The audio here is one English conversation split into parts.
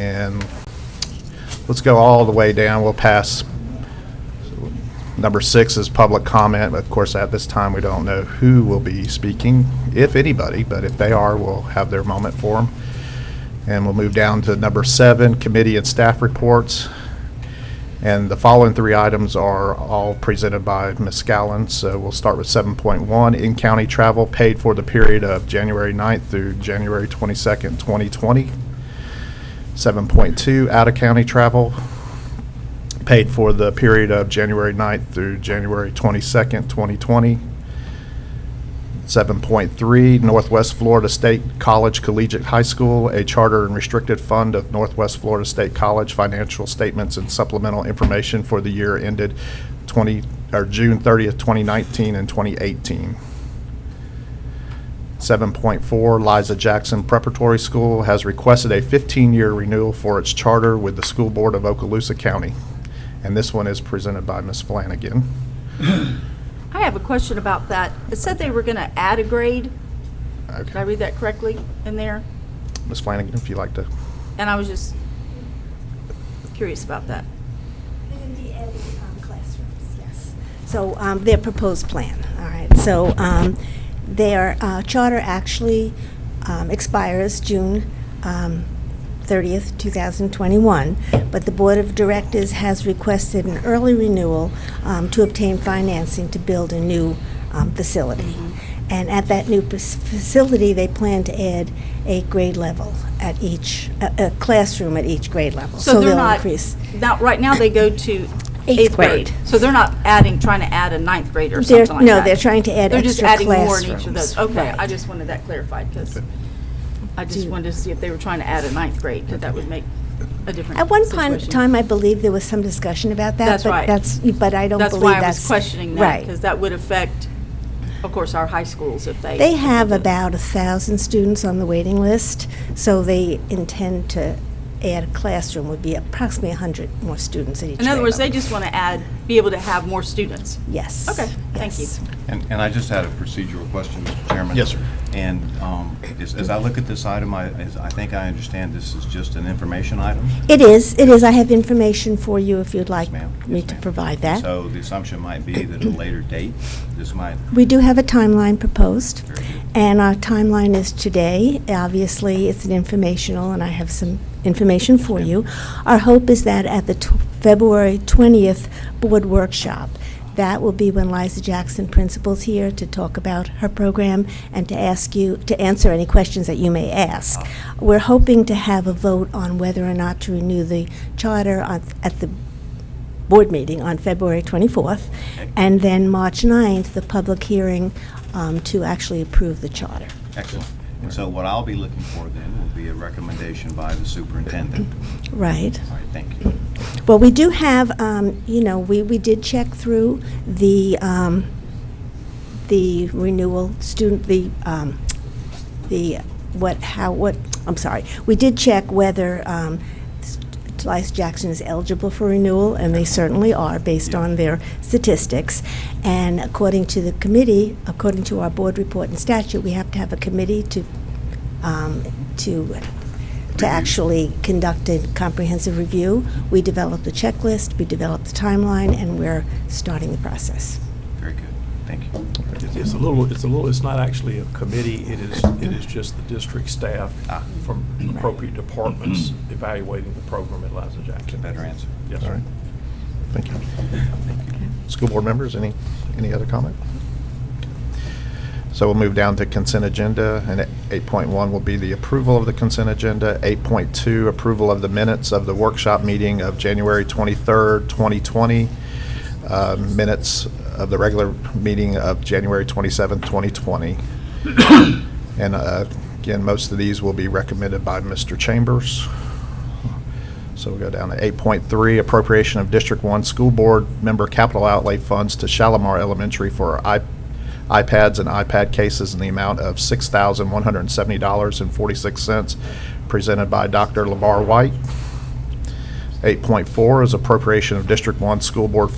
And let's go all the way down. We'll pass. Number 6 is public comment. Of course, at this time, we don't know who will be speaking, if anybody, but if they are, we'll have their moment for them. And we'll move down to number 7, committee and staff reports. And the following 3 items are all presented by Ms. Scallon. So we'll start with 7.1, in-county travel paid for the period of January 9th through January 22nd, 2020. 7.2, out-of-county travel paid for the period of January 9th through January 22nd, 2020. 7.3, Northwest Florida State College Collegiate High School, a charter and restricted fund of Northwest Florida State College, financial statements and supplemental information for the year ended June 30th, 2019 and 2018. 7.4, Liza Jackson Preparatory School has requested a 15-year renewal for its charter with the School Board of Okaloosa County. And this one is presented by Ms. Flanagan. I have a question about that. It said they were going to add a grade. Okay. Did I read that correctly in there? Ms. Flanagan, if you'd like to. And I was just curious about that. And the added classrooms, yes. So their proposed plan, all right. So their charter actually expires June 30th, 2021, but the Board of Directors has requested an early renewal to obtain financing to build a new facility. Mm-hmm. And at that new facility, they plan to add a grade level at each, a classroom at each grade level. So they're they'll not, increase. now, right now they go to Eighth 8th grade. grade. So they're not trying to add a 9th grader or They're- something like no, that. they're trying to add They're just extra adding more in each of classrooms. those. Okay, Right. I just wanted that clarified because I just Do- wanted to see if they were trying to add a 9th grade because that would make a different At one situation. time, I believe there was some discussion about that. That's but right. But I don't That's believe why I that's. was questioning that Right. because that would affect, of course, our high schools if they. They have about 1,000 students on the waiting list, so they intend to add a classroom, would be approximately 100 more students at each grade In other words, they level. just want to be able to have more students. Yes. Okay, thank you. yes. And I just had a procedural question, Mr. Chairman. Yes, sir. And as I look at this item, I think I understand this is just an information item? It is, it is. I have information for you if you'd like Yes, ma'am. me Yes, to ma'am. provide that. So the assumption might be that at a later date, this might, We do have a timeline proposed, very good. and our timeline is today. Obviously, it's an informational, and I have some information for you. Our hope is that at the February 20th board workshop, that will be when Liza Jackson principal's here to talk about her program and to ask you, to answer any questions that you may ask. We're hoping to have a vote on whether or not to renew the charter at the board meeting on February 24th, and then March 9th, the public hearing to actually approve the charter. Excellent. And so what I'll be looking for then will be a recommendation by the superintendent. Right. All right, thank you. Well, we do have, we did check through the renewal student, we did check whether Liza Jackson is eligible for renewal, and they certainly are, based Yeah. on their statistics. And according to the committee, according to our board report and statute, we have to have a committee to actually conduct a comprehensive review. We developed a checklist, we developed the timeline, and we're starting the process. Very good. Thank you. It's not actually a committee, it is just the district staff from appropriate departments evaluating the program at Liza Jackson. Better answer. Yes, All sir. right. Thank you. School board members, any other comment? So we'll move down to consent agenda, and 8.1 will be the approval of the consent agenda. 8.2, approval of the minutes of the workshop meeting of January 23rd, 2020. Minutes of the regular meeting of January 27th, 2020. And again, most of these will be recommended by Mr. Chambers. So we'll go down to 8.3, appropriation of District 1 School Board member capital outlay funds to Shalimar Elementary for iPads and iPad cases in the amount of $6,170.46, presented by Dr. LeVar White. 8.4 is appropriation of District 1 School Board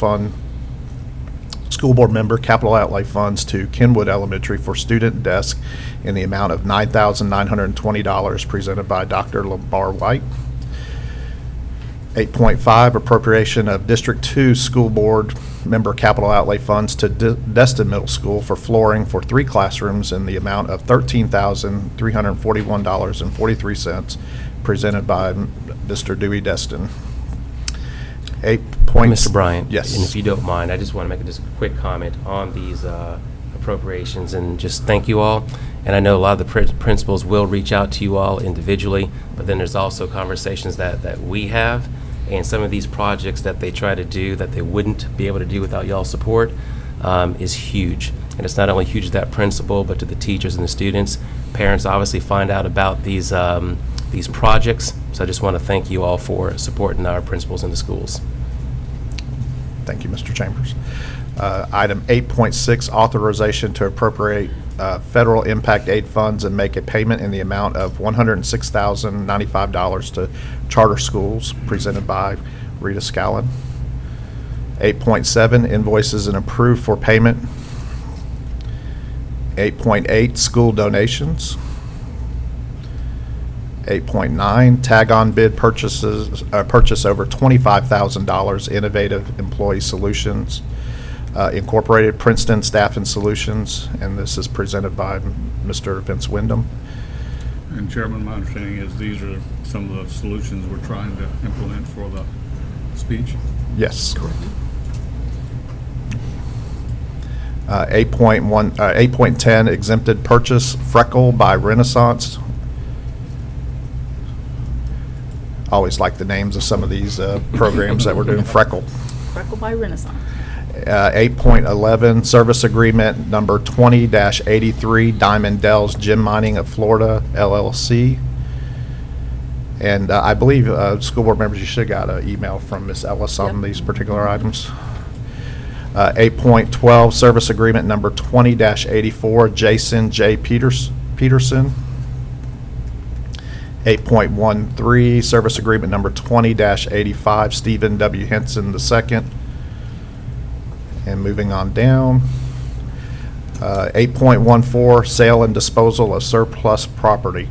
member capital outlay funds to Kenwood Elementary for student desk in the amount of $9,920, presented by Dr. LeVar White. 8.5, appropriation of District 2 School Board member capital outlay funds to Destin Middle School for flooring for 3 classrooms in the amount of $13,341.43, presented by Mr. Dewey Destin. 8. Mr. Bryant? Yes. And if you don't mind, I just want to make just a quick comment on these appropriations and just thank you all. And I know a lot of the principals will reach out to you all individually, but then there's also conversations that we have, and some of these projects that they try to do that they wouldn't be able to do without y'all's support is huge. And it's not only huge to that principal, but to the teachers and the students. Parents obviously find out about these projects, so I just want to thank you all for supporting our principals in the schools. Thank you, Mr. Chambers. Item 8.6, authorization to appropriate federal impact aid funds and make a payment in the amount of $106,095 to charter schools, presented by Rita Scallon. 8.7, invoices and approved for payment. 8.8, school donations. 8.9, tag-on bid purchase over $25,000, Innovative Employee Solutions, Incorporated Princeton Staffing Solutions, and this is presented by Mr. Vince Wyndham. And Chairman, my understanding is these are some of the solutions we're trying to implement for the speech. Yes. Correct. 8.10, exempted purchase, Freckle by Renaissance. Always like the names of some of these programs that we're doing. Freckle. Freckle by Renaissance. 8.11, service agreement number 20-83, Diamond Dells Gem Mining of Florida, LLC. And I believe, school board members, you should have got an email from Ms. Ellis on Yep. these particular items. 8.12, service agreement number 20-84, Jason J. Peterson. 8.13, service agreement number 20-85, Stephen W. Henson II. And moving on down, 8.14, sale and disposal of surplus property.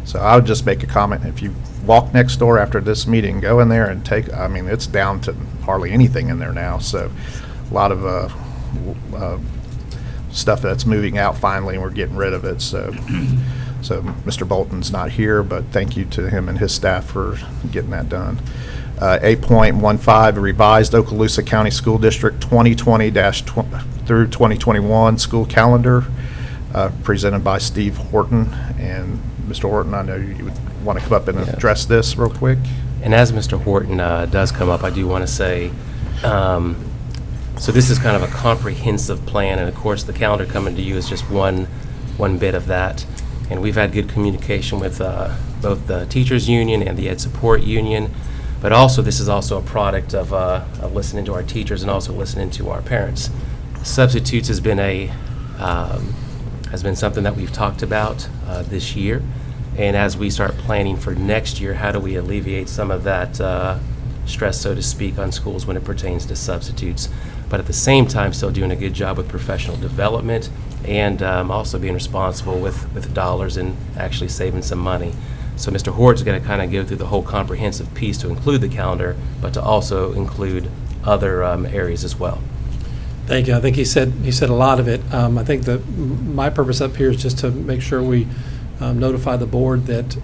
So I would just make a comment, if you walk next door after this meeting, go in there and take, I mean, it's down to hardly anything in there now, so a lot of stuff that's moving out finally, and we're getting rid of it, so Mr. Bolton's not here, but thank you to him and his staff for getting that done. 8.15, revised Okaloosa County School District 2020 through 2021 school calendar, presented by Steve Horton. And Mr. Horton, I know you would want to come up and address this real quick. And as Mr. Horton does come up, I do want to say, so this is kind of a comprehensive plan, and of course the calendar coming to you is just one bit of that. And we've had good communication with both the teachers union and the ed support union, but also this is also a product of listening to our teachers and also listening to our parents. Substitutes has been something that we've talked about this year, and as we start planning for next year, how do we alleviate some of that stress, so to speak, on schools when it pertains to substitutes, but at the same time still doing a good job with professional development and also being responsible with dollars and actually saving some money. So Mr. Hort's going to kind of go through the whole comprehensive piece to include the calendar, but to also include other areas as well. Thank you. I think he said a lot of it. I think that my purpose up here is just to make sure we notify the board that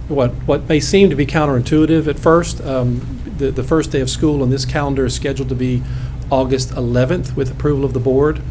what may seem to be counterintuitive at first, the first day of school on this calendar is scheduled to be August 11th with approval of the board.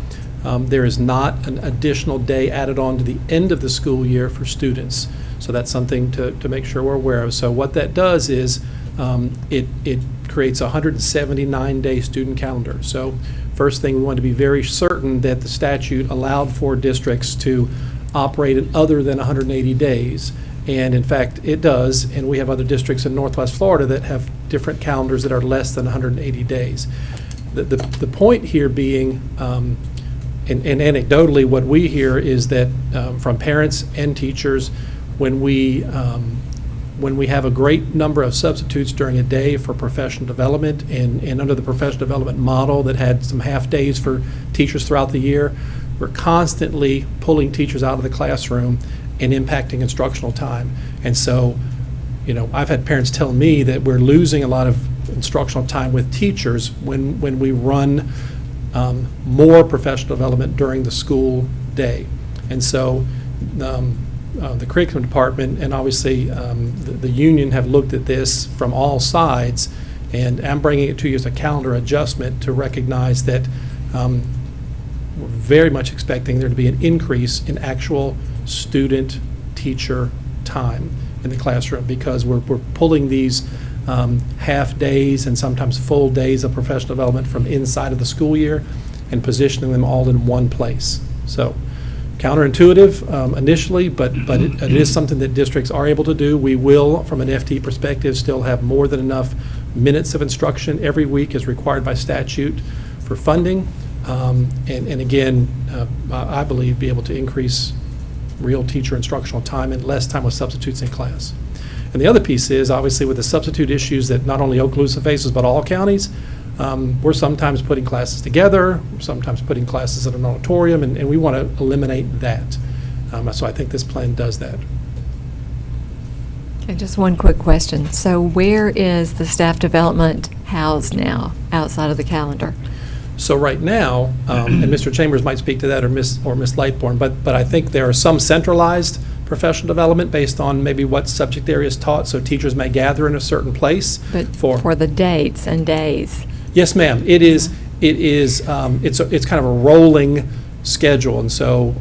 There is not an additional day added on to the end of the school year for students. So that's something to make sure we're aware of. So what that does is it creates a 179-day student calendar. So first thing, we want to be very certain that the statute allowed for districts to operate in other than 180 days. And in fact, it does. And we have other districts in Northwest Florida that have different calendars that are less than 180 days. The point here being, and anecdotally, what we hear is that from parents and teachers, when we have a great number of substitutes during a day for professional development and under the professional development model that had some half days for teachers throughout the year, we're constantly pulling teachers out of the classroom and impacting instructional time. And so, I've had parents tell me that we're losing a lot of instructional time with teachers when we run more professional development during the school day. And so the curriculum department and obviously the union have looked at this from all sides, and I'm bringing it to you as a calendar adjustment to recognize that we're very much expecting there to be an increase in actual student-teacher time in the classroom, because we're pulling these half days and sometimes full days of professional development from inside of the school year and positioning them all in one place. So counterintuitive initially, but it is something that districts are able to do. We will, from an FTE perspective, still have more than enough minutes of instruction every week as required by statute for funding. And again, I believe be able to increase real teacher instructional time and less time with substitutes in class. And the other piece is, obviously, with the substitute issues that not only Okaloosa faces, but all counties, we're sometimes putting classes together, sometimes putting classes at an auditorium, and we want to eliminate that. So I think this plan does that. And just one quick question. So where is the staff development housed now, outside of the calendar? So right now, and Mr. Chambers might speak to that, or Ms. Lightbourne, but I think there are some centralized professional development based on maybe what subject area is taught, so teachers may gather in a certain place. But for the dates and days? Yes, ma'am. It's kind of a rolling schedule, and so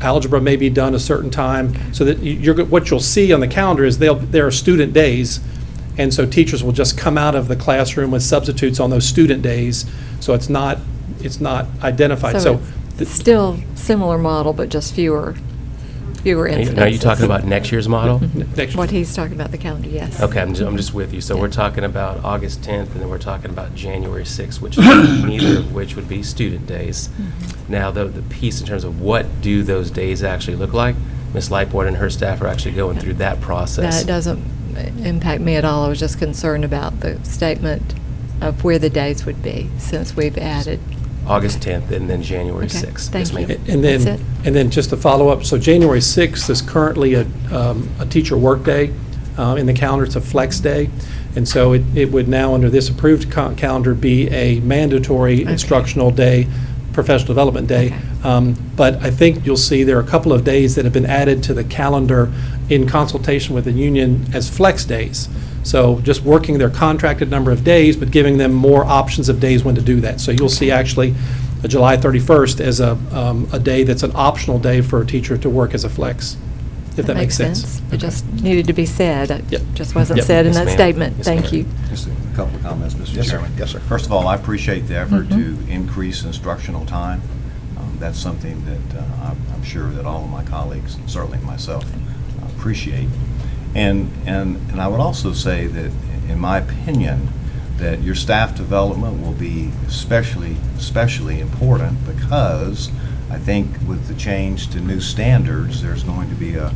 algebra may be done a certain time, so that what you'll see on the calendar is there are student days, and so teachers will just come out of the classroom with substitutes on those student days, so it's not identified. So it's still similar model, but just fewer incidences. Are you talking about next year's model? What he's talking about, the calendar, yes. Okay, I'm just with you. So we're talking about August 10th, and then we're talking about January 6th, which neither of which would be student days. Now, the piece in terms of what do those days actually look like, Ms. Lightbourne and her staff are actually going through that process. That doesn't impact me at all. I was just concerned about the statement of where the days would be, since we've added. August 10th and then January Okay, 6th. thank Yes, ma'am. you. And That's then, it. and then just to follow up, so January 6th is currently a teacher workday in the calendar. It's a flex day. And so it would now, under this approved calendar, be a mandatory instructional day, professional development day. Okay. But I think you'll see there are a couple of days that have been added to the calendar in consultation with the union as flex days. So just working their contracted number of days, but giving them more options of days when to do that. So you'll see actually a July 31st as a day that's an optional day for a teacher to work as a flex, if that makes sense. It just needed to be said. It Yep. just wasn't Yep. said in Yes, that ma'am. statement. Yes, Thank ma'am. you. Just a couple of comments, Mr. Yes, sir. Chairman. Yes, sir. First of all, I appreciate the effort to increase instructional time. That's something that I'm sure that all of my colleagues, and certainly myself, appreciate. And I would also say that, in my opinion, that your staff development will be especially important, because I think with the change to new standards, there's going to be a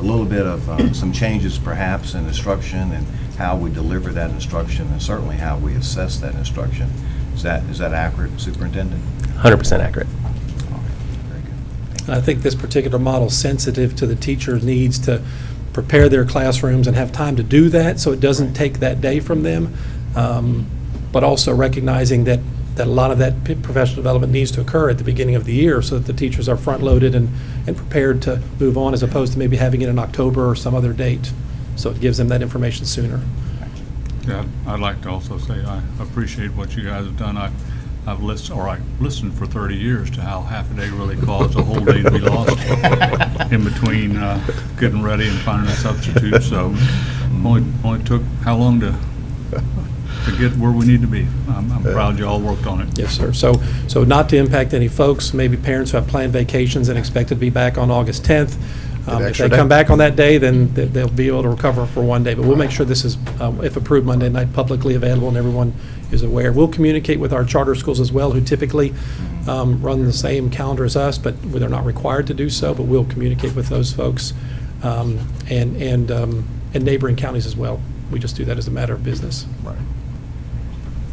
little bit of some changes perhaps in instruction and how we deliver that instruction, and certainly how we assess that instruction. Is that accurate, Superintendent? 100% accurate. Very good. And I think this particular model is sensitive to the teacher's needs to prepare their classrooms and have time to do that, so it doesn't take that day from them. But also recognizing that a lot of that professional development needs to occur at the beginning of the year, so that the teachers are front-loaded and prepared to move on, as opposed to maybe having it in October or some other date. So it gives them that information sooner. Yeah, I'd like to also say I appreciate what you guys have done. I've listened for 30 years to how half a day really caused a whole day to be lost in between getting ready and finding a substitute. So only took how long to get where we need to be. I'm proud you all worked on it. Yes, sir. So not to impact any folks, maybe parents who have planned vacations and expect to be back on August 10th. If extra they day. come back on that day, then they'll be able to recover for one day. But we'll make sure this is, if approved Monday night, publicly available and everyone is aware. We'll communicate with our charter schools as well, who typically run the same calendar as us, but they're not required to do so. But we'll communicate with those folks and neighboring counties as well. We just do that as a matter of business. Right.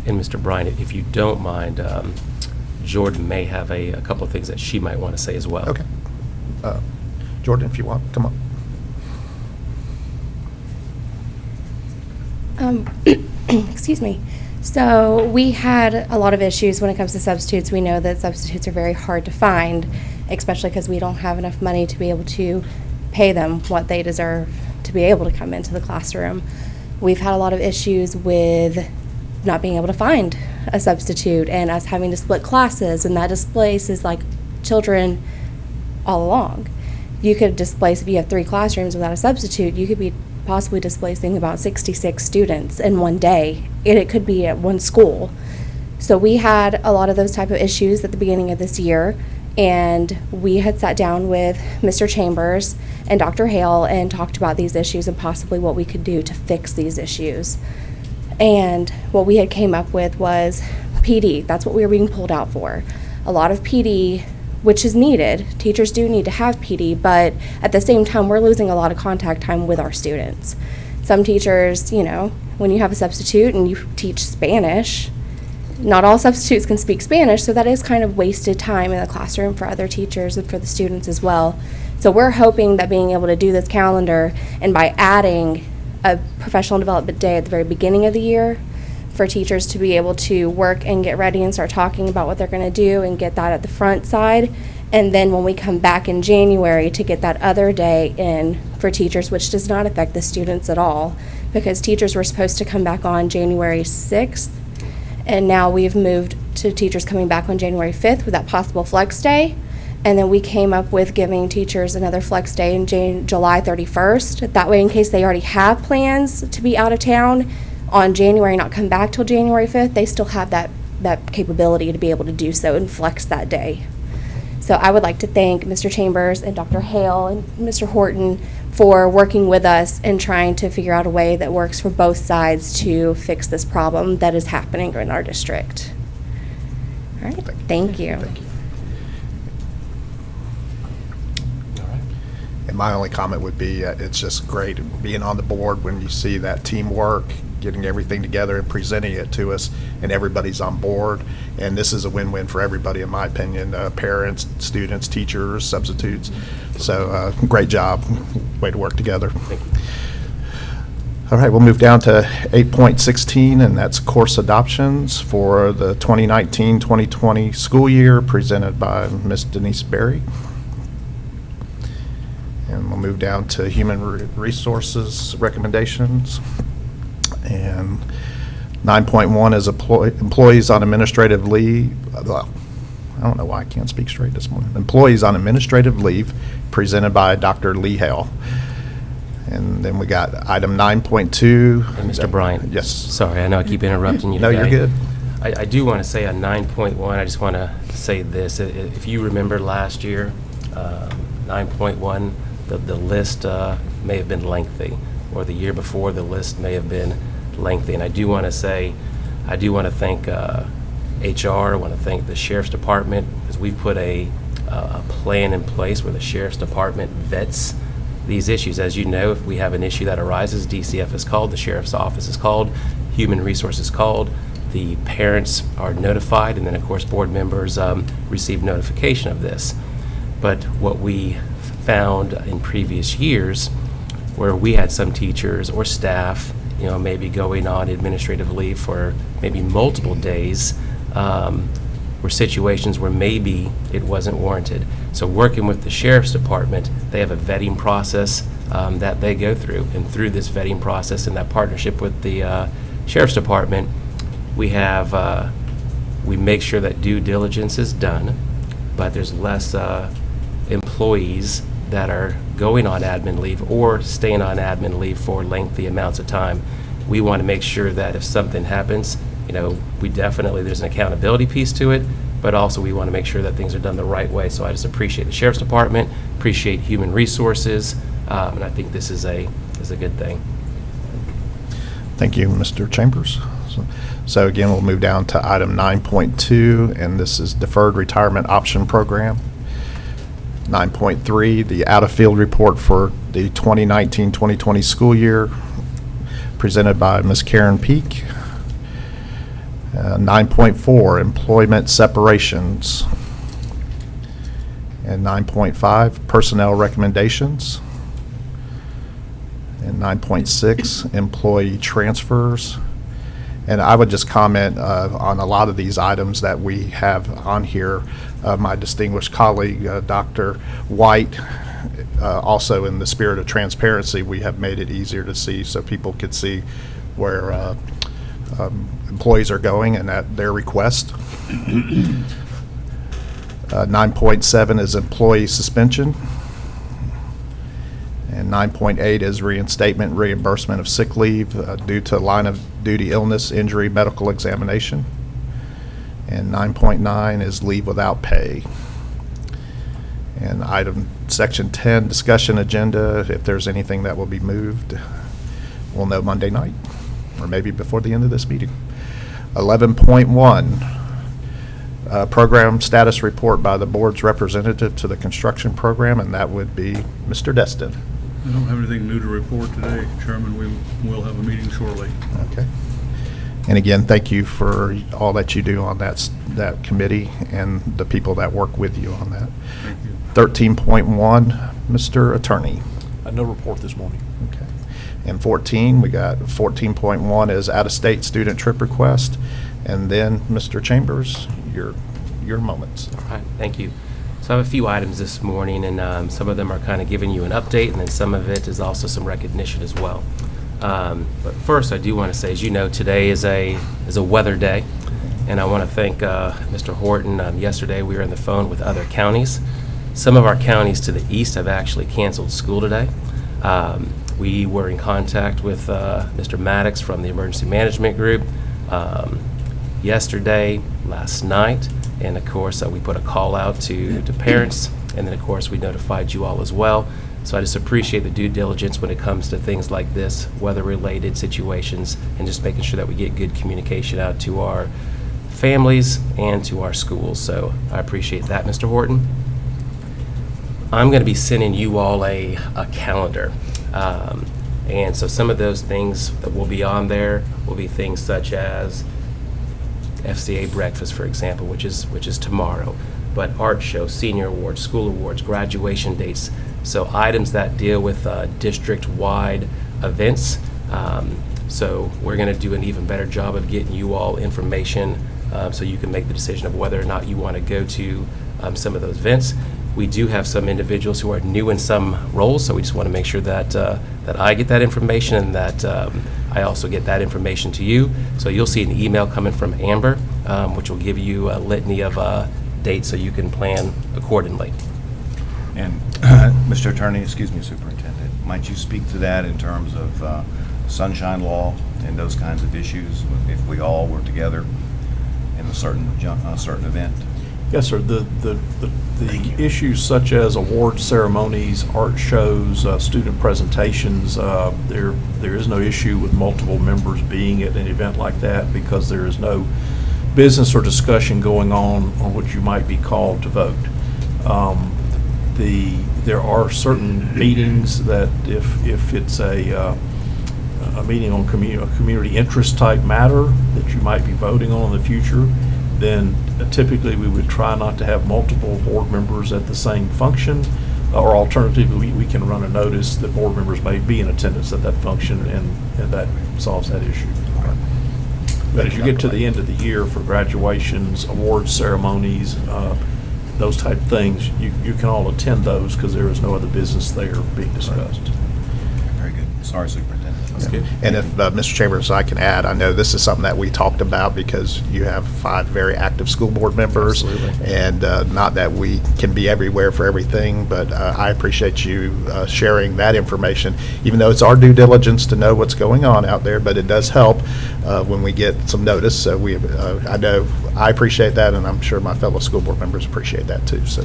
And Mr. Bryan, if you don't mind, Jordan may have a couple of things that she might want to say as well. Okay. Jordan, if you want, come on. Excuse me. So we had a lot of issues when it comes to substitutes. We know that substitutes are very hard to find, especially because we don't have enough money to be able to pay them what they deserve to be able to come into the classroom. We've had a lot of issues with not being able to find a substitute and us having to split classes, and that displaces like children all along. You could displace, if you have 3 classrooms without a substitute, you could be possibly displacing about 66 students in one day, and it could be at one school. So we had a lot of those type of issues at the beginning of this year, and we had sat down with Mr. Chambers and Dr. Hale and talked about these issues and possibly what we could do to fix these issues. And what we had came up with was PD. That's what we were being pulled out for. A lot of PD, which is needed. Teachers do need to have PD, but at the same time, we're losing a lot of contact time with our students. Some teachers, you know, when you have a substitute and you teach Spanish, not all substitutes can speak Spanish, so that is kind of wasted time in the classroom for other teachers and for the students as well. So we're hoping that being able to do this calendar, and by adding a professional development day at the very beginning of the year, for teachers to be able to work and get ready and start talking about what they're going to do and get that at the front side. And then when we come back in January to get that other day in for teachers, which does not affect the students at all, because teachers were supposed to come back on January 6th, and now we've moved to teachers coming back on January 5th with that possible flex day. And then we came up with giving teachers another flex day in July 31st. That way, in case they already have plans to be out of town on January, not come back till January 5th, they still have that capability to be able to do so and flex that day. So I would like to thank Mr. Chambers and Dr. Hale and Mr. Horton for working with us and trying to figure out a way that works for both sides to fix this problem that is happening in our district. All right, thank you. Thank you. And my only comment would be, it's just great being on the board when you see that teamwork, getting everything together and presenting it to us, and everybody's on board. And this is a win-win for everybody, in my opinion, parents, students, teachers, substitutes. So great job. Way to work together. Thank you. All right, we'll move down to 8.16, and that's course adoptions for the 2019-2020 school year, presented by Ms. Denise Berry. And we'll move down to human resources recommendations. And 9.1 is employees on administrative leave. Well, I don't know why I can't speak straight this morning. Employees on administrative leave, presented by Dr. Lee Hale. And then we got item 9.2. And Mr. Bryant. Yes. Sorry, I know I keep interrupting you No, today. you're good. I do want to say on 9.1, I just want to say this. If you remember last year, 9.1, the list may have been lengthy, or the year before the list may have been lengthy. And I do want to say, I do want to thank HR, I want to thank the Sheriff's Department, because we've put a plan in place where the Sheriff's Department vets these issues. As you know, if we have an issue that arises, DCF is called, the Sheriff's Office is called, Human Resources called, the parents are notified, and then of course board members receive notification of this. But what we found in previous years, where we had some teachers or staff, you know, maybe going on administrative leave for maybe multiple days, were situations where maybe it wasn't warranted. So working with the Sheriff's Department, they have a vetting process that they go through. And through this vetting process and that partnership with the Sheriff's Department, we have, we make sure that due diligence is done, but there's less employees that are going on admin leave or staying on admin leave for lengthy amounts of time. We want to make sure that if something happens, you know, we definitely, there's an accountability piece to it, but also we want to make sure that things are done the right way. So I just appreciate the Sheriff's Department, appreciate Human Resources, and I think this is a good thing. Thank you, Mr. Chambers. So again, we'll move down to item 9.2, and this is Deferred Retirement Option Program. 9.3, the out-of-field report for the 2019-2020 school year, presented by Ms. Karen Peak. 9.4, employment separations. And 9.5, personnel recommendations. And 9.6, employee transfers. And I would just comment on a lot of these items that we have on here. My distinguished colleague, Dr. White, also in the spirit of transparency, we have made it easier to see so people could see where employees are going and at their request. 9.7 is employee suspension. And 9.8 is reinstatement reimbursement of sick leave due to line of duty illness, injury, medical examination. And 9.9 is leave without pay. And section 10, discussion agenda, if there's anything that will be moved, we'll know Monday night, or maybe before the end of this meeting. 11.1, program status report by the board's representative to the construction program, and that would be Mr. Destin. I don't have anything new to report today, Chairman. We will have a meeting shortly. Okay. And again, thank you for all that you do on that committee and the people that work with you on that. Thank you. 13.1, Mr. Attorney. No report this morning. Okay. And 14, we got 14.1 is out-of-state student trip request. And then, Mr. Chambers, your moments. All right, thank you. So I have a few items this morning, and some of them are kind of giving you an update, and then some of it is also some recognition as well. But first, I do want to say, as you know, today is a weather day, and I want to thank Mr. Horton. Yesterday, we were on the phone with other counties. Some of our counties to the east have actually canceled school today. We were in contact with Mr. Maddox from the Emergency Management Group yesterday, last night, and of course we put a call out to parents, and then of course we notified you all as well. So I just appreciate the due diligence when it comes to things like this, weather-related situations, and just making sure that we get good communication out to our families and to our schools. So I appreciate that, Mr. Horton. I'm going to be sending you all a calendar. And so some of those things that will be on there will be things such as FCA breakfast, for example, which is tomorrow, but art show, senior awards, school awards, graduation dates. So items that deal with district-wide events. So we're going to do an even better job of getting you all information so you can make the decision of whether or not you want to go to some of those events. We do have some individuals who are new in some roles, so we just want to make sure that that I get that information and that I also get that information to you. So you'll see an email coming from Amber, which will give you a litany of dates so you can plan accordingly. And Mr. Attorney, excuse me, Superintendent, might you speak to that in terms of sunshine law and those kinds of issues if we all were together in a certain event? Yes, sir. The issues such as award ceremonies, art shows, student presentations, there is no issue with multiple members being at an event like that because there is no business or discussion going on which you might be called to vote. There are certain meetings that if it's a meeting on community interest type matter that you might be voting on in the future, then typically we would try not to have multiple board members at the same function, or alternatively, we can run a notice that board members may be in attendance at that function, and that solves that issue. But as you get to the end of the year for graduations, awards ceremonies, those type of things, you can all attend those because there is no other business there being discussed. Very good. Sorry, Superintendent. That's good. And if, Mr. Chambers, I can add, I know this is something that we talked about because you have 5 very active school board members. Absolutely. And not that we can be everywhere for everything, but I appreciate you sharing that information, even though it's our due diligence to know what's going on out there, but it does help when we get some notice. So I know I appreciate that, and I'm sure my fellow school board members appreciate that too. So.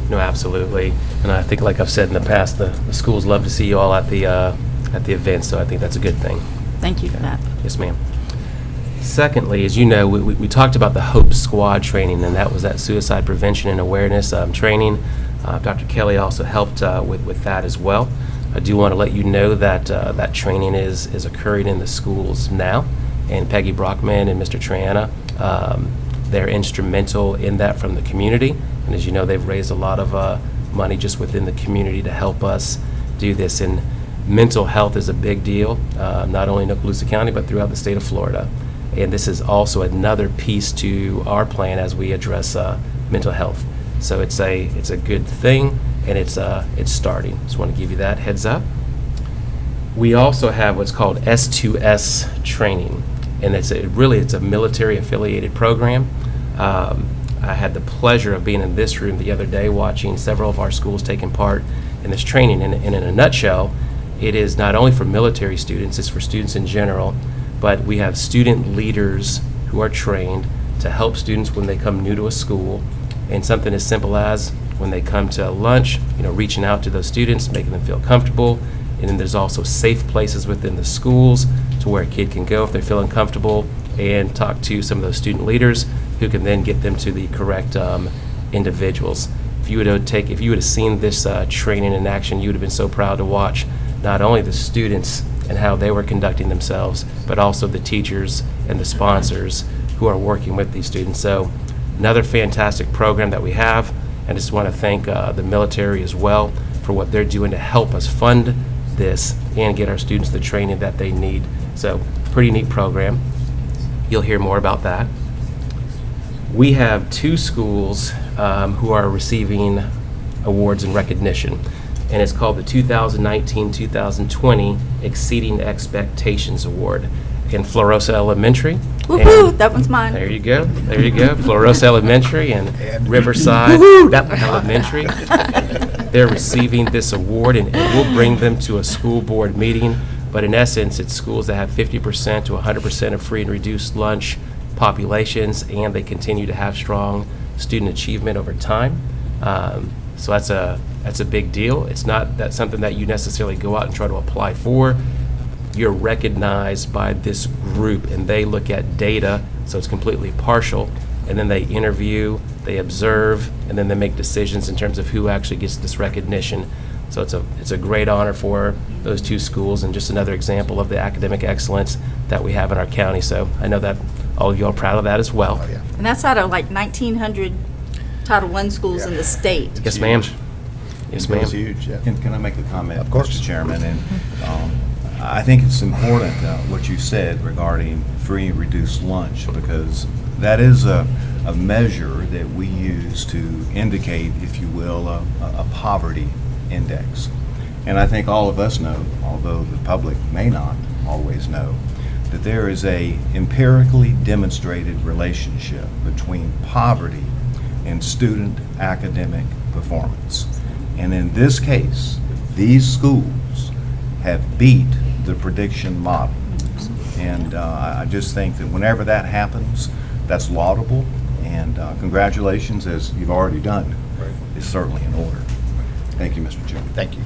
No, absolutely. And I think, like I've said in the past, the schools love to see you all at the event, so I think that's a good thing. Thank you for that. Yes, ma'am. Secondly, as you know, we talked about the HOPE Squad training, and that was that suicide prevention and awareness training. Dr. Kelly also helped with that as well. I do want to let you know that that training is occurring in the schools now, and Peggy Brockman and Mr. Triana, they're instrumental in that from the community. And as you know, they've raised a lot of money just within the community to help us do this. And mental health is a big deal, not only in Okaloosa County, but throughout the state of Florida. And this is also another piece to our plan as we address mental health. So it's a good thing, and it's starting. Just want to give you that heads up. We also have what's called S2S training, and it's a military affiliated program. I had the pleasure of being in this room the other day watching several of our schools taking part in this training. And in a nutshell, it is not only for military students, it's for students in general, but we have student leaders who are trained to help students when they come new to a school. And something as simple as when they come to lunch, reaching out to those students, making them feel comfortable. And then there's also safe places within the schools to where a kid can go if they're feeling comfortable and talk to some of those student leaders who can then get them to the correct individuals. If you would have seen this training in action, you would have been so proud to watch not only the students and how they were conducting themselves, but also the teachers and the sponsors who are working with these students. So another fantastic program that we have. I just want to thank the military as well for what they're doing to help us fund this and get our students the training that they need. So pretty neat program. You'll hear more about that. We have 2 schools who are receiving awards and recognition, and it's called the 2019-2020 Exceeding Expectations Award in Florosa Elementary. Woohoo, that one's mine. There you go. Florosa Elementary and Riverside Elementary. They're receiving this award, and we'll bring them to a school board meeting. But in essence, it's schools that have 50% to 100% of free and reduced lunch populations, and they continue to have strong student achievement over time. So that's a big deal. It's not something that you necessarily go out and try to apply for. You're recognized by this group, and they look at data, so it's completely partial, and then they interview, they observe, and then they make decisions in terms of who actually gets this recognition. So it's a great honor for those 2 schools, and just another example of the academic excellence that we have in our county. So I know that all of you are proud of that as well. Oh, yeah. And that's out of like 1,900 Title I schools in the state. Yes, ma'am. Yes, ma'am. It's huge, yeah. Can I make a comment, Of course. Mr. Chairman? And I think it's important what you said regarding free and reduced lunch, because that is a measure that we use to indicate, if you will, a poverty index. And I think all of us know, although the public may not always know, that there is a empirically demonstrated relationship between poverty and student academic performance. And in this case, these schools have beat the prediction model. And I just think that whenever that happens, that's laudable, and congratulations, as you've already done, is certainly in order. Thank you, Mr. Chairman. Thank you.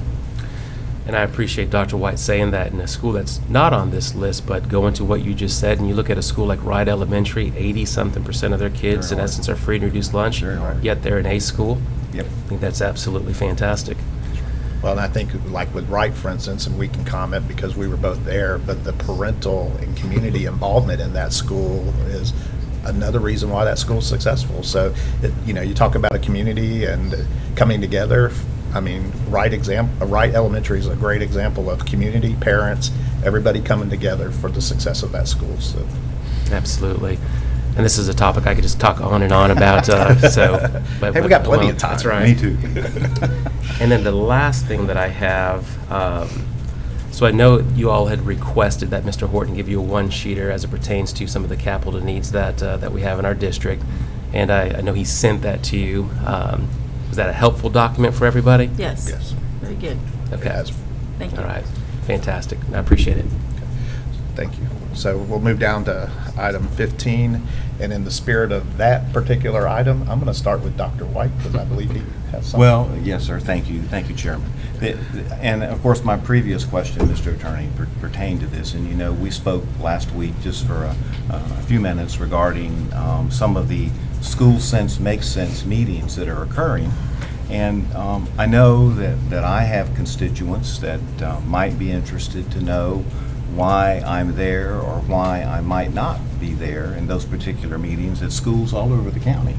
And I appreciate Dr. White saying that in a school that's not on this list, but going to what you just said, and you look at a school like Wright Elementary, 80-something% of their kids Very in hard. essence are free and reduced lunch, Very hard. yet they're an A school. Yep. I think that's absolutely fantastic. Well, and I think like with Wright, for instance, and we can comment because we were both there, but the parental and community involvement in that school is another reason why that school's successful. So, you talk about a community and coming together. I mean, Wright Elementary is a great example of community, parents, everybody coming together for the success of that school. So, Absolutely. And this is a topic I could just talk on and on about. But Hey, we got plenty of time. That's right. Me too. And then the last thing that I have, so I know you all had requested that Mr. Horton give you a one-sheeter as it pertains to some of the capital needs that we have in our district. And I know he sent that to you. Was that a helpful document for everybody? Yes. yes. Very good. Okay. As- Thank you. All right. Fantastic. I appreciate it. Thank you. So we'll move down to item 15, and in the spirit of that particular item, I'm going to start with Dr. White because I believe he has something. Well, yes, sir. Thank you, Chairman. And of course, my previous question, Mr. Attorney, pertained to this. And we spoke last week just for a few minutes regarding some of the School Sense Makes Sense meetings that are occurring. And I know that I have constituents that might be interested to know why I'm there or why I might not be there in those particular meetings at schools all over the county.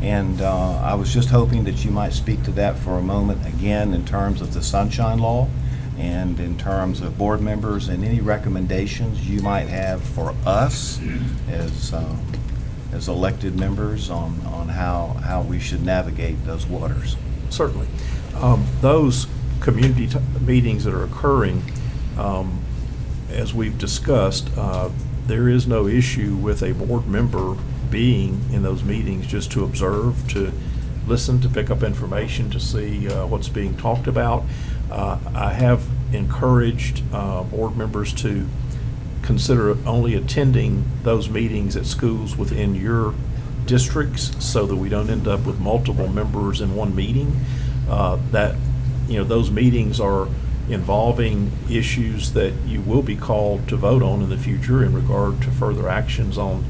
And I was just hoping that you might speak to that for a moment, again, in terms of the Sunshine Law, and in terms of board members and any recommendations you might have for us as elected members on how we should navigate those waters. Certainly. Those community meetings that are occurring, as we've discussed, there is no issue with a board member being in those meetings just to observe, to listen, to pick up information, to see what's being talked about. I have encouraged board members to consider only attending those meetings at schools within your districts so that we don't end up with multiple members in one meeting. Those meetings are involving issues that you will be called to vote on in the future in regard to further actions on,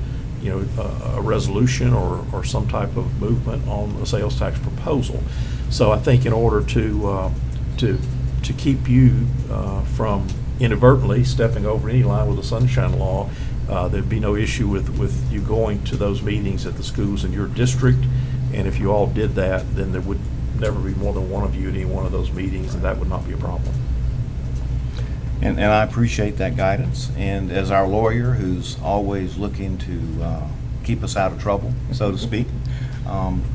a resolution or some type of movement on a sales tax proposal. So I think in order to keep you from inadvertently stepping over any line with the sunshine law, there'd be no issue with you going to those meetings at the schools in your district. And if you all did that, then there would never be more than one of you at any one of those meetings, and that would not be a problem. And I appreciate that guidance. And as our lawyer, who's always looking to keep us out of trouble, so to speak,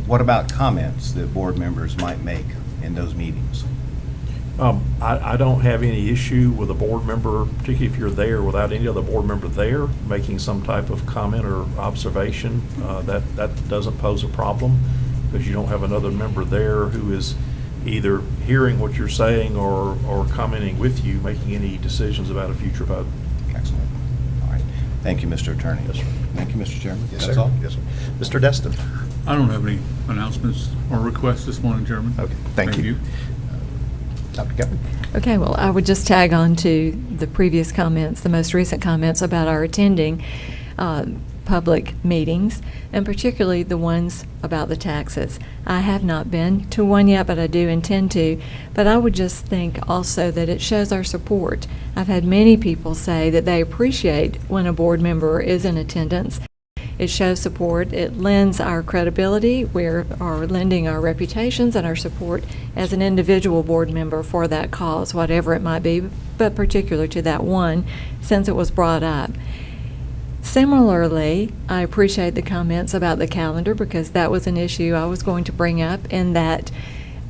what about comments that board members might make in those meetings? I don't have any issue with a board member, particularly if you're there without any other board member there, making some type of comment or observation. That doesn't pose a problem, because you don't have another member there who is either hearing what you're saying or commenting with you, making any decisions about a future vote. Excellent. All right. Thank you, Mr. Attorney. Yes, sir. Thank you, Mr. Chairman. Yes, That's sir. all? Yes, sir. Mr. Destin? I don't have any announcements or requests this morning, Chairman. Okay, thank you. Dr. Kevin? Okay, well, I would just tag on to the previous comments, the most recent comments about our attending public meetings, and particularly the ones about the taxes. I have not been to one yet, but I do intend to. But I would just think also that it shows our support. I've had many people say that they appreciate when a board member is in attendance. It shows support. It lends our credibility. We are lending our reputations and our support as an individual board member for that cause, whatever it might be, but particular to that one, since it was brought up. Similarly, I appreciate the comments about the calendar, because that was an issue I was going to bring up, in that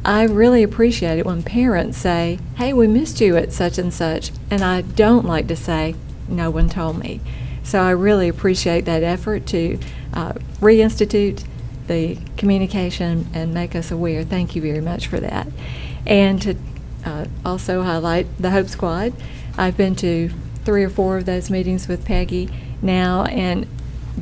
I really appreciate it when parents say, hey, we missed you at such and such, and I don't like to say, no one told me. So I really appreciate that effort to reinstitute the communication and make us aware. Thank you very much for that. And to also highlight the Hope Squad. I've been to 3 or 4 of those meetings with Peggy now, and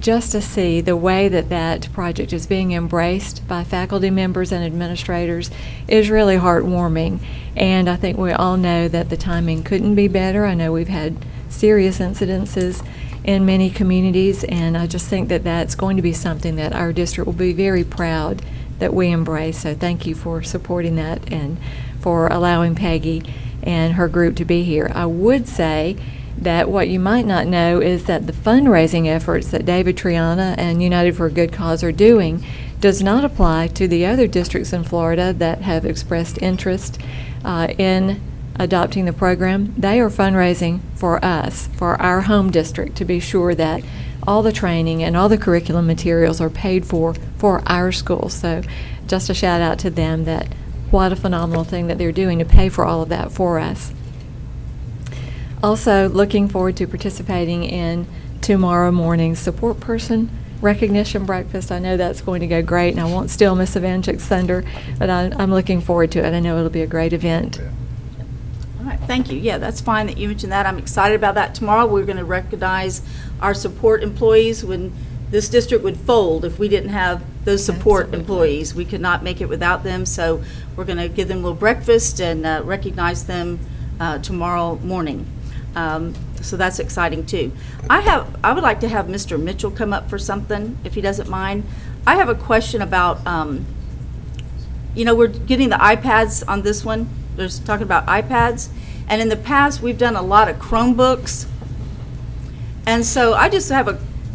just to see the way that that project is being embraced by faculty members and administrators is really heartwarming. And I think we all know that the timing couldn't be better. I know we've had serious incidences in many communities, and I just think that that's going to be something that our district will be very proud that we embrace. So thank you for supporting that and for allowing Peggy and her group to be here. I would say that what you might not know is that the fundraising efforts that David Triana and United for a Good Cause are doing does not apply to the other districts in Florida that have expressed interest in adopting the program. They are fundraising for us, for our home district, to be sure that all the training and all the curriculum materials are paid for our schools. So just a shout out to them, that what a phenomenal thing that they're doing to pay for all of that for us. Also looking forward to participating in tomorrow morning's support person recognition breakfast. I know that's going to go great, and I won't steal Miss Ivanchik's thunder, but I'm looking forward to it. I know it'll be a great event. All right, thank you. Yeah, that's fine that you mentioned that. I'm excited about that. Tomorrow, we're going to recognize our support employees. When this district would fold if we didn't have those support Absolutely. employees. We could not make it without them. So we're going to give them a little breakfast and recognize them tomorrow morning. So that's exciting too. I would like to have Mr. Mitchell come up for something, if he doesn't mind. I have a question about, we're getting the iPads on this one. There's talking about iPads. And in the past, we've done a lot of Chromebooks. And so I just have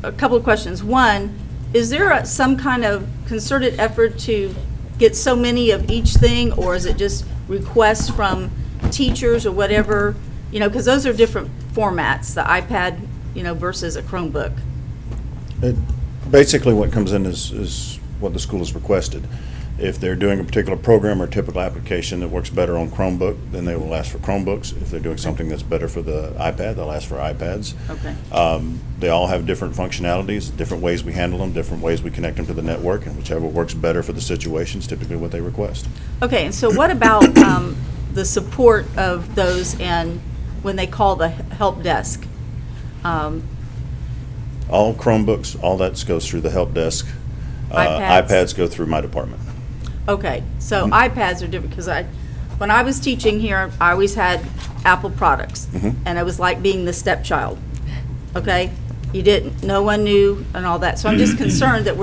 a couple of questions. One, is there some kind of concerted effort to get so many of each thing, or is it just requests from teachers or whatever, because those are different formats, the iPad, versus a Chromebook. Basically, what comes in is what the school has requested. If they're doing a particular program or typical application that works better on Chromebook, then they will ask for Chromebooks. If they're doing something that's better for the iPad, they'll ask for iPads. Okay. They all have different functionalities, different ways we handle them, different ways we connect them to the network, and whichever works better for the situation is typically what they request. Okay, and so what about the support of those and when they call the help desk? All Chromebooks, all that goes through the help desk. iPads? iPads go through my department. Okay, so iPads are different, because when I was teaching here, I always had Apple products, and it was like being the stepchild, okay? No one knew and all that, so I'm just concerned that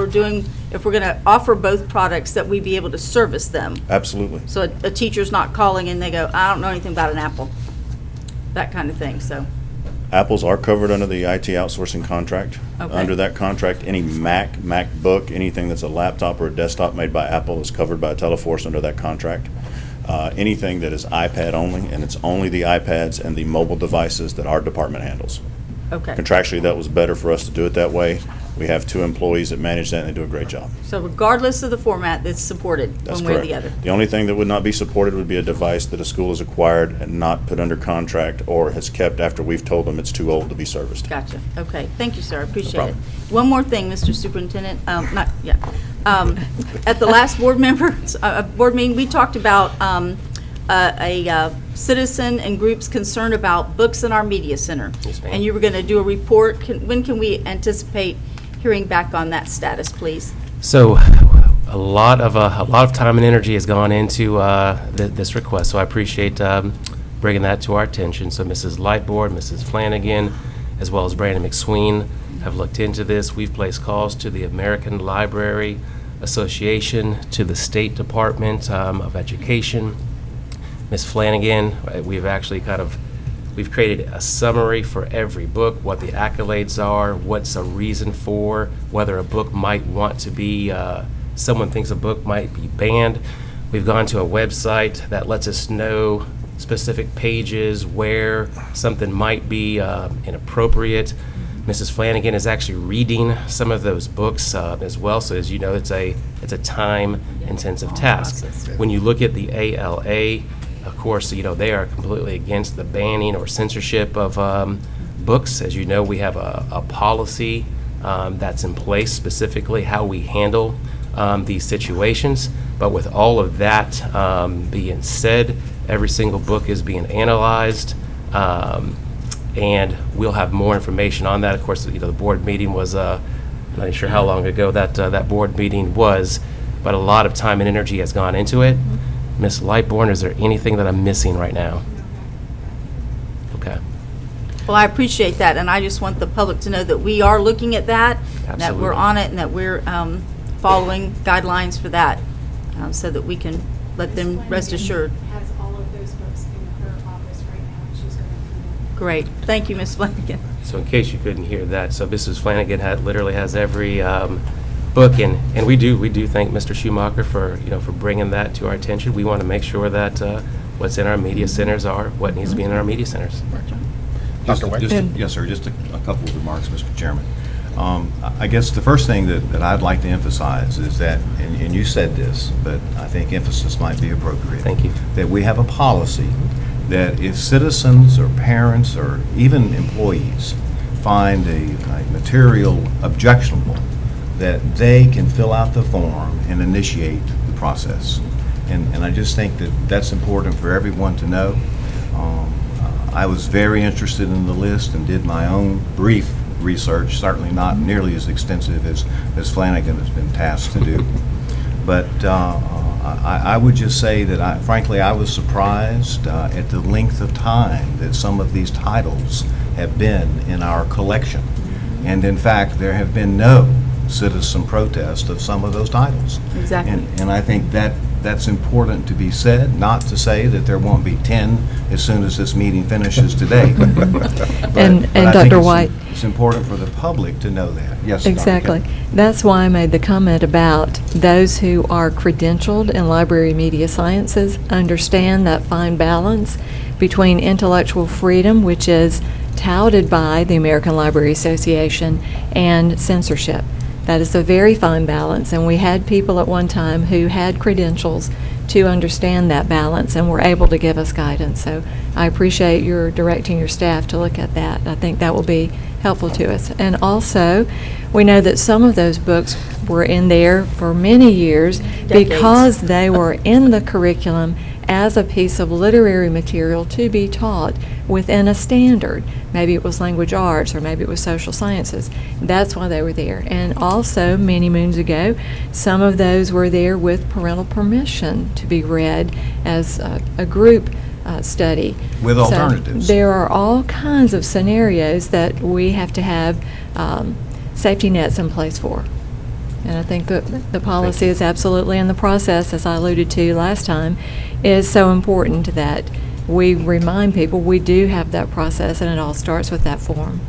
if we're gonna offer both products, that we be able to service them. Absolutely. So a teacher's not calling and they go, I don't know anything about an Apple, that kind of thing, so. Apples are covered under the IT outsourcing contract. Okay. Under that contract, any Mac, MacBook, anything that's a laptop or a desktop made by Apple is covered by Teleforce under that contract. Anything that is iPad only, and it's only the iPads and the mobile devices that our department handles. Okay. Contractually, that was better for us to do it that way. We have 2 employees that manage that, and they do a great job. So regardless of the format, that's supported That's one way or correct. the other. The only thing that would not be supported would be a device that a school has acquired and not put under contract or has kept after we've told them it's too old to be serviced. Gotcha. Okay. Thank you, sir. I appreciate it. problem. One more thing, Mr. Superintendent. At the last board meeting, we talked about a citizen and groups concerned about books in our media center. Yes, ma'am. And you were going to do a report. When can we anticipate hearing back on that status, please? So a lot of time and energy has gone into this request, so I appreciate bringing that to our attention. So Mrs. Lightboard, Mrs. Flanagan, as well as Brandon McSween have looked into this. We've placed calls to the American Library Association, to the State Department of Education. Ms. Flanagan, we've created a summary for every book, what the accolades are, what's a reason for, whether a book might want to be, someone thinks a book might be banned. We've gone to a website that lets us know specific pages where something might be inappropriate. Mrs. Flanagan is actually reading some of those books as well, so as you know, it's a time-intensive task. When you look at the ALA, of course, they are completely against the banning or censorship of books. As you know, we have a policy that's in place, specifically how we handle these situations. But with all of that being said, every single book is being analyzed, and we'll have more information on that. Of course, the board meeting was, I'm not even sure how long ago that board meeting was, but a lot of time and energy has gone into it. Ms. Lightbourne, is there anything that I'm missing right now? Okay. Well, I appreciate that, and I just want the public to know that we are looking at that, that we're Absolutely. on it, and that we're following guidelines for that, so that we can let them rest assured. Has all of those books in her office right now, and she's going through them. Great. Thank you, Ms. Flanagan. So in case you couldn't hear that, so Mrs. Flanagan literally has every book, and we do thank Mr. Schumacher for bringing that to our attention. We want to make sure that what's in our media centers are what needs to be in our media centers. Dr. Wade? Yes, sir, just a couple of remarks, Mr. Chairman. I guess the first thing that I'd like to emphasize is that, and you said this, but I think emphasis might be appropriate. Thank you. That we have a policy that if citizens or parents or even employees find a material objectionable, that they can fill out the form and initiate the process. And I just think that that's important for everyone to know. I was very interested in the list and did my own brief research, certainly not nearly as extensive as Ms. Flanagan has been tasked to do. But I would just say that, frankly, I was surprised at the length of time that some of these titles have been in our collection. And in fact, there have been no citizen protest of some of those titles. Exactly. And I think that that's important to be said, not to say that there won't be 10 as soon as this meeting finishes today. But And I think Dr. it's- White. It's important for the public to know that. Yes, Dr. Exactly. Kelly. That's why I made the comment about those who are credentialed in library media sciences understand that fine balance between intellectual freedom, which is touted by the American Library Association, and censorship. That is a very fine balance, and we had people at one time who had credentials to understand that balance and were able to give us guidance. So I appreciate your directing your staff to look at that. I think that will be helpful to us. And also, we know that some of those books were in there for many years because they were in the curriculum as a piece of literary material to be taught within a standard. Maybe it was language arts or maybe it was social sciences. That's why they were there. And also, many moons ago, some of those were there with parental permission to be read as a group study. With So alternatives. there are all kinds of scenarios that we have to have safety nets in place for. And I think that the policy is absolutely in the process, as I alluded to last time, is so important that we remind people we do have that process, and it all starts with that form.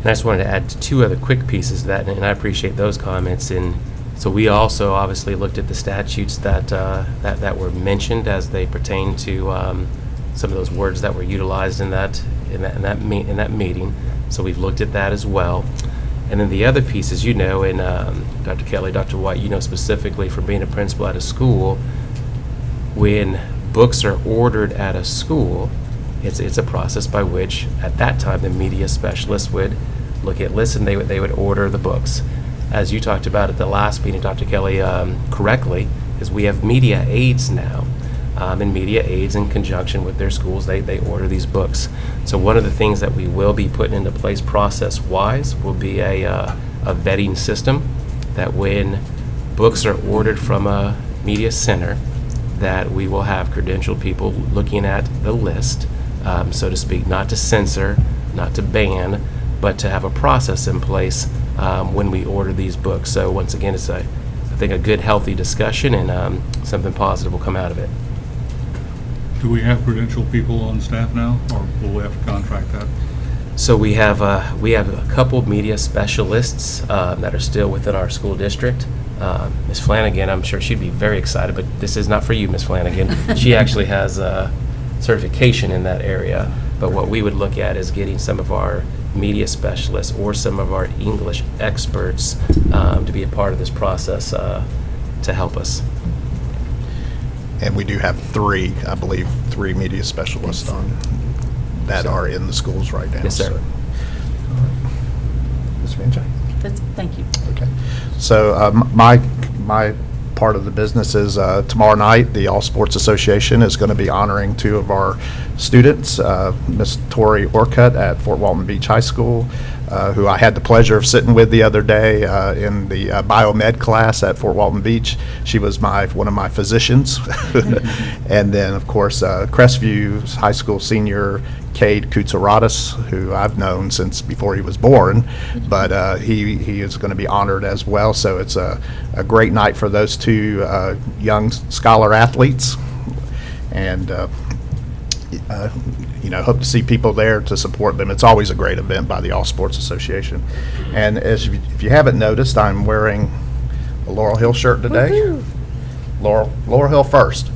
And I just wanted to add two other quick pieces to that, and I appreciate those comments. And so we also obviously looked at the statutes that were mentioned as they pertain to some of those words that were utilized in that meeting. So we've looked at that as well. And then the other piece, as you know, and Dr. Kelly, Dr. White, you know specifically from being a principal at a school, when books are ordered at a school, it's a process by which, at that time, the media specialist would look at lists and they would order the books. As you talked about at the last meeting, Dr. Kelly, correctly, is we have media aides now. And media aides, in conjunction with their schools, they order these books. So one of the things that we will be putting into place process-wise will be a vetting system that when books are ordered from a media center, that we will have credentialed people looking at the list, so to speak, not to censor, not to ban, but to have a process in place when we order these books. So once again, it's I think a good, healthy discussion, and something positive will come out of it. Do we have credentialed people on staff now, or will we have to contract that? So we have a couple of media specialists that are still within our school district. Ms. Flanagan, I'm sure she'd be very excited, but this is not for you, Ms. Flanagan. She actually has certification in that area. But what we would look at is getting some of our media specialists or some of our English experts to be a part of this process to help us. And we do have three media specialists on that are in the schools right now. Yes, sir. So. All right. Ms. Van Jay? Thank you. Okay. So my part of the business is tomorrow night, the All Sports Association is going to be honoring two of our students, Miss Tori Orcutt at Fort Walton Beach High School, who I had the pleasure of sitting with the other day in the biomed class at Fort Walton Beach. She was one of my physicians. And then, of course, Crestview High School senior Cade Koutsaratis, who I've known since before he was born, but he is going to be honored as well. So it's a great night for those two young scholar athletes, and hope to see people there to support them. It's always a great event by the All Sports Association. And if you haven't noticed, I'm wearing a Laurel Hill shirt today. Woohoo. Laurel Hill first.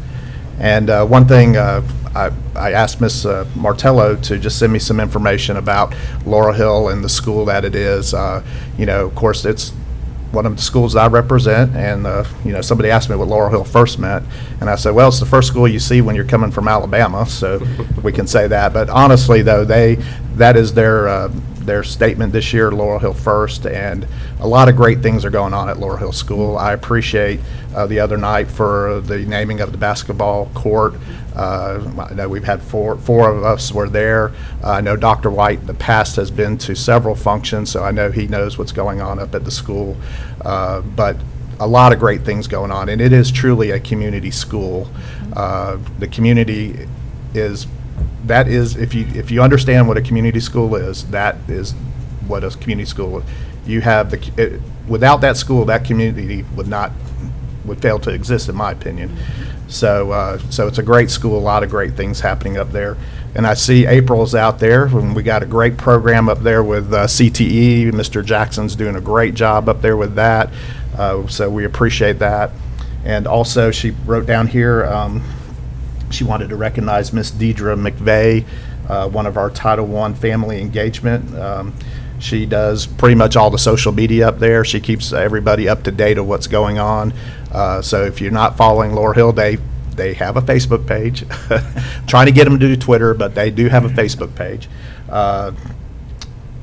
And one thing, I asked Ms. Martello to just send me some information about Laurel Hill and the school that it is. Of course, it's one of the schools that I represent, and somebody asked me what Laurel Hill First meant, and I said, well, it's the first school you see when you're coming from Alabama, so we can say that. But honestly, though, that is their statement this year, Laurel Hill First, and a lot of great things are going on at Laurel Hill School. I appreciate the other night for the naming of the basketball court. I know we've had four of us were there. I know Dr. White in the past has been to several functions, so I know he knows what's going on up at the school. But a lot of great things going on, and it is truly a community school. The community is, if you understand what a community school is, that is what a community school is. You have without that school, that community would not would fail to exist, in my opinion. So, so it's a great school, a lot of great things happening up there. And I see April's out there, and we got a great program up there with CTE. Mr. Jackson's doing a great job up there with that, so we appreciate that. And also, she wrote down here, she wanted to recognize Miss Deidre McVeigh, one of our Title I family engagement. She does pretty much all the social media up there. She keeps everybody up to date of what's going on. So if you're not following Laurel Hill, they have a Facebook page. Trying to get them to do Twitter, but they do have a Facebook page.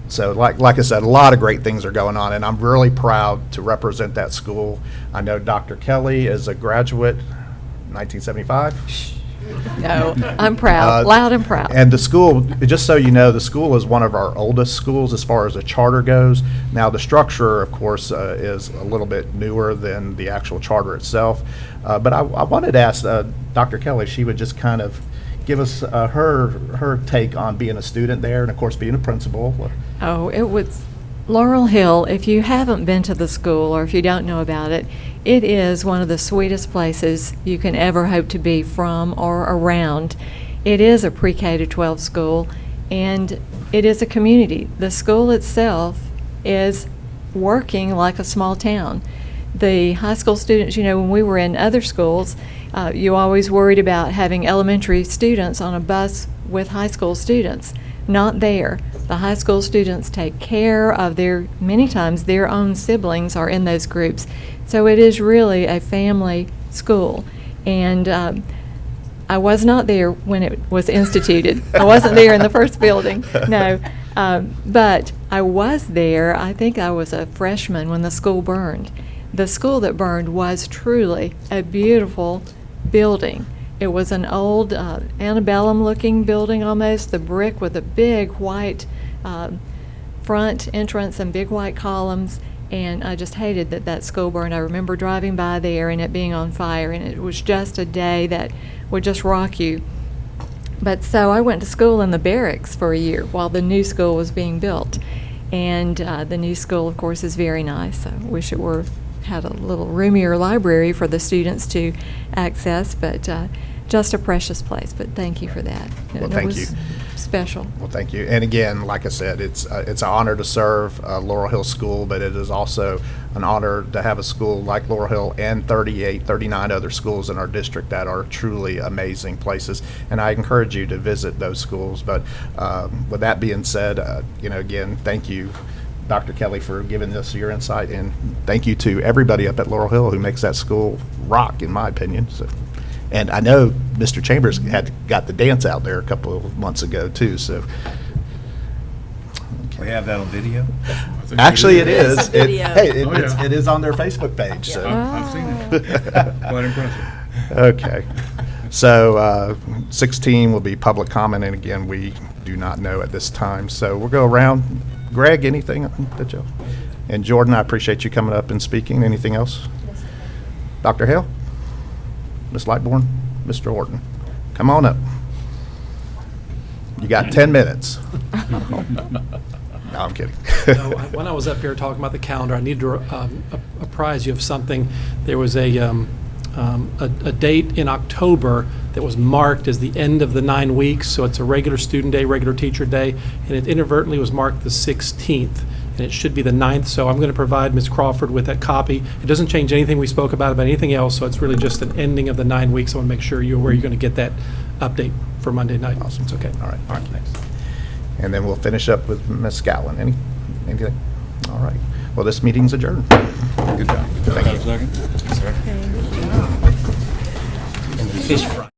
So like I said, a lot of great things are going on, and I'm really proud to represent that school. I know Dr. Kelly is a graduate, 1975. No, I'm proud, loud and proud. And the school, just so you know, the school is one of our oldest schools as far as the charter goes. Now, the structure, of course, is a little bit newer than the actual charter itself. But I wanted to ask Dr. Kelly if she would just kind of give us her take on being a student there and, of course, being a principal. Oh, it was Laurel Hill. If you haven't been to the school or if you don't know about it, it is one of the sweetest places you can ever hope to be from or around. It is a pre-K to 12 school, and it is a community. The school itself is working like a small town. The high school students, you know, when we were in other schools, you always worried about having elementary students on a bus with high school students. Not there. The high school students take care of many times their own siblings are in those groups. So it is really a family school. And I was not there when it was instituted. I wasn't there in the first building, no. But I was there, I think I was a freshman when the school burned. The school that burned was truly a beautiful building. It was an old antebellum-looking building almost, the brick with a big white front entrance and big white columns, and I just hated that school burned. I remember driving by there and it being on fire, and it was just a day that would just rock you. But so I went to school in the barracks for a year while the new school was being built, and the new school, of course, is very nice. I wish it had a little roomier library for the students to access, but just a precious place. But thank you for that. Well, It thank was you. Special. Well, thank you. And again, like I said, it's an honor to serve Laurel Hill School, but it is also an honor to have a school like Laurel Hill and 39 other schools in our district that are truly amazing places. And I encourage you to visit those schools. But with that being said, again, thank you, Dr. Kelly, for giving us your insight, and thank you to everybody up at Laurel Hill who makes that school rock, in my opinion. So, and I know Mr. Chambers got the dance out there a couple of months ago too. So We have that on video? actually, it is. Video. It is on their Facebook page. So. I've seen it. Quite impressive. Okay. So 16 will be public comment, and again, we do not know at this time. So we'll go around. Greg, anything that you? And Jordan, I appreciate you coming up and speaking. Anything else? Dr. Hale? Ms. Lightbourne? Mr. Orton? Come on up. You got 10 minutes. No, I'm kidding. When I was up here talking about the calendar, I need to apprise you of something. There was a date in October that was marked as the end of the 9 weeks, so it's a regular student day, regular teacher day, and it inadvertently was marked the 16th, and it should be the 9th, so I'm going to provide Ms. Crawford with that copy. It doesn't change anything we spoke about anything else, so it's really just an ending of the 9 weeks. I want to make sure you're aware you're going to get that update for Monday night. Awesome. It's okay. All right, thanks. And then we'll finish up with Ms. Scallon. Anything? All right. Well, this meeting's adjourned. Good job. Thank you. Second? Fish fry.